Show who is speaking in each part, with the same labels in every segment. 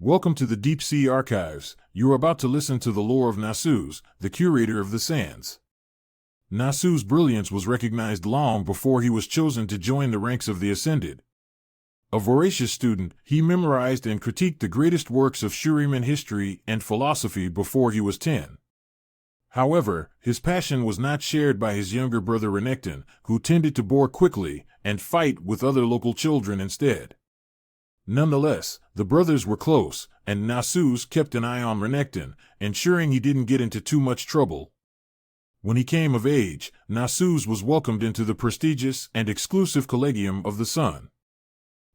Speaker 1: Welcome to the Deep Sea Archives. You are about to listen to the lore of Nasus, the Curator of the Sands. Nasus' brilliance was recognized long before he was chosen to join the ranks of the Ascended. A voracious student, he memorized and critiqued the greatest works of Shuriman history and philosophy before he was 10. However, his passion was not shared by his younger brother Renekton, who tended to bore quickly and fight with other local children instead. Nonetheless, the brothers were close, and Nasus kept an eye on Renekton, ensuring he didn't get into too much trouble. When he came of age, Nasus was welcomed into the prestigious and exclusive Collegium of the Sun.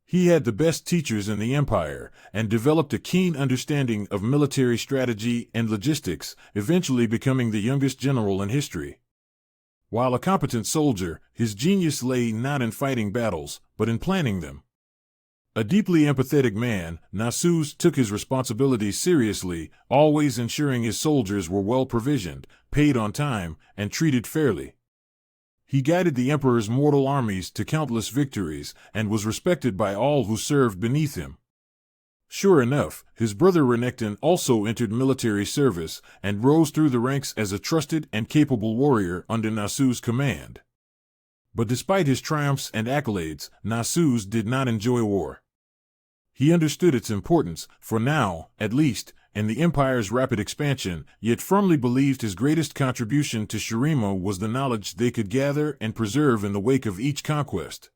Speaker 1: He had the best teachers in the Empire, and developed a keen understanding of military strategy and logistics, eventually becoming the youngest general in history. While a competent soldier, his genius lay not in fighting battles, but in planning them. A deeply empathetic man, Nasus took his responsibilities seriously, always ensuring his soldiers were well provisioned, paid on time, and treated fairly. He guided the Emperor's mortal armies to countless victories, and was respected by all who served beneath him. Sure enough, his brother Renekton also entered military service, and rose through the ranks as a trusted and capable warrior under Nasus' command. But despite his triumphs and accolades, Nasus did not enjoy war. He understood its importance, for now, at least, in the Empire's rapid expansion, yet firmly believed his greatest contribution to Shurima was the knowledge they could gather and preserve in the wake of each conquest.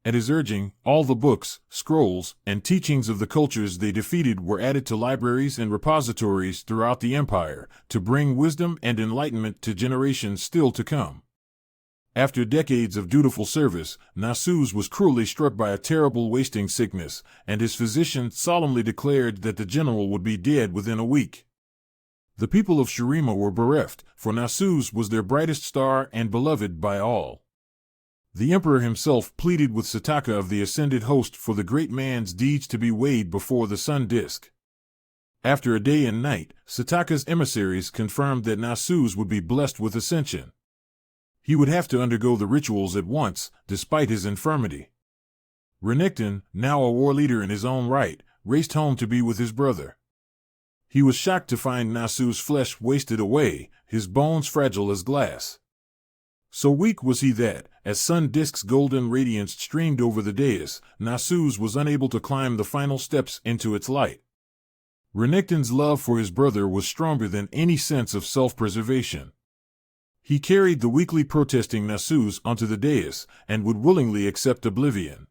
Speaker 1: At his urging, all the books, scrolls, and teachings of the cultures they defeated were added to libraries and repositories throughout the Empire, to bring wisdom and enlightenment to generations still to come. After decades of dutiful service, Nasus was cruelly struck by a terrible wasting sickness, and his physician solemnly declared that the general would be dead within a week. The people of Shurima were bereft, for Nasus was their brightest star and beloved by all. The emperor himself pleaded with Sataka of the Ascended Host for the great man's deeds to be weighed before the sun disk. After a day and night, Sataka's emissaries confirmed that Nasus would be blessed with ascension. He would have to undergo the rituals at once, despite his infirmity. Renekton, now a war leader in his own right, raced home to be with his brother. He was shocked to find Nasus' flesh wasted away, his bones fragile as glass. So weak was he that, as sun disk's golden radiance streamed over the dais, Nasus was unable to climb the final steps into its light. Renekton's love for his brother was stronger than any sense of self-preservation. He carried the weakly protesting Nasus onto the dais, and would willingly accept oblivion.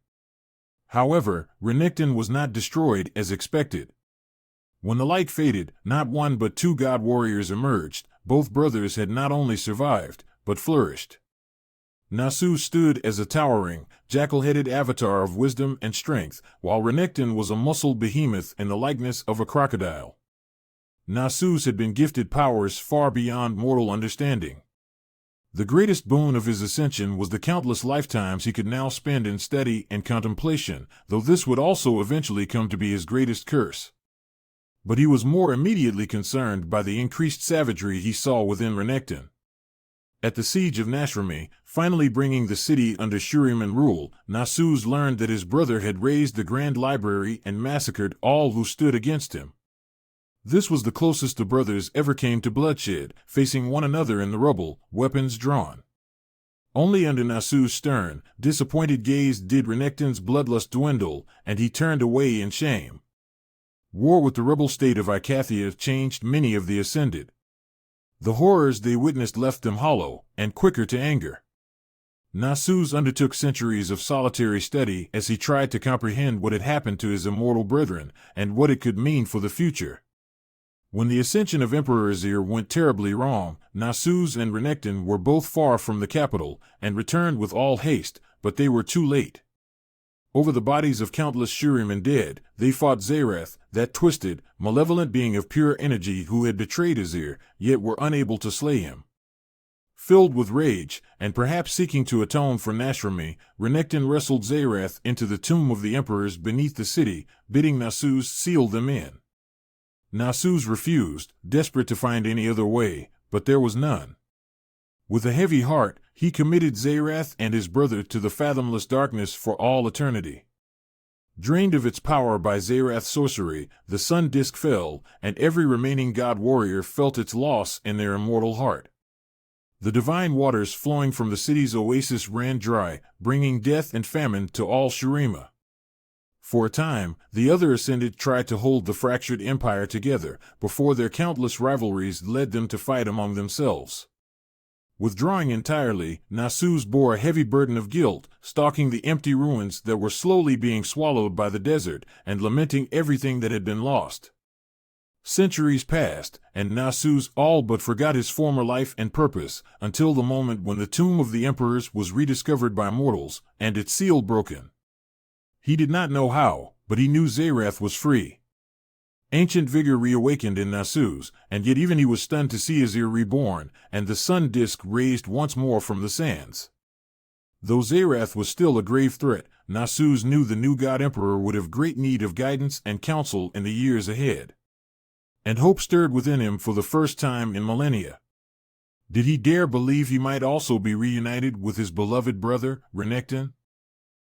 Speaker 1: However, Renekton was not destroyed as expected. When the light faded, not one but two god warriors emerged. Both brothers had not only survived, but flourished. Nasus stood as a towering, jackal-headed avatar of wisdom and strength, while Renekton was a muscled behemoth in the likeness of a crocodile. Nasus had been gifted powers far beyond mortal understanding. The greatest boon of his ascension was the countless lifetimes he could now spend in study and contemplation, though this would also eventually come to be his greatest curse. But he was more immediately concerned by the increased savagery he saw within Renekton. At the siege of Nashrami, finally bringing the city under Shuriman rule, Nasus learned that his brother had razed the Grand Library and massacred all who stood against him. This was the closest the brothers ever came to bloodshed, facing one another in the rubble, weapons drawn. Only under Nasus' stern, disappointed gaze did Renekton's bloodlust dwindle, and he turned away in shame. War with the rebel state of Icathia changed many of the Ascended. The horrors they witnessed left them hollow, and quicker to anger. Nasus undertook centuries of solitary study as he tried to comprehend what had happened to his immortal brethren, and what it could mean for the future. When the ascension of Emperor Azir went terribly wrong, Nasus and Renekton were both far from the capital, and returned with all haste, but they were too late. Over the bodies of countless Shuriman dead, they fought Zerath, that twisted, malevolent being of pure energy who had betrayed Azir, yet were unable to slay him. Filled with rage, and perhaps seeking to atone for Nashrami, Renekton wrestled Zerath into the tomb of the emperors beneath the city, bidding Nasus seal them in. Nasus refused, desperate to find any other way, but there was none. With a heavy heart, he committed Zerath and his brother to the fathomless darkness for all eternity. Drained of its power by Zerath's sorcery, the sun disk fell, and every remaining god warrior felt its loss in their immortal heart. The divine waters flowing from the city's oasis ran dry, bringing death and famine to all Shurima. For a time, the other Ascended tried to hold the fractured empire together, before their countless rivalries led them to fight among themselves. Withdrawing entirely, Nasus bore a heavy burden of guilt, stalking the empty ruins that were slowly being swallowed by the desert, and lamenting everything that had been lost. Centuries passed, and Nasus all but forgot his former life and purpose, until the moment when the tomb of the emperors was rediscovered by mortals, and its seal broken. He did not know how, but he knew Zerath was free. Ancient vigor reawakened in Nasus, and yet even he was stunned to see Azir reborn, and the sun disk raised once more from the sands. Though Zerath was still a grave threat, Nasus knew the new God Emperor would have great need of guidance and counsel in the years ahead. And hope stirred within him for the first time in millennia. Did he dare believe he might also be reunited with his beloved brother, Renekton?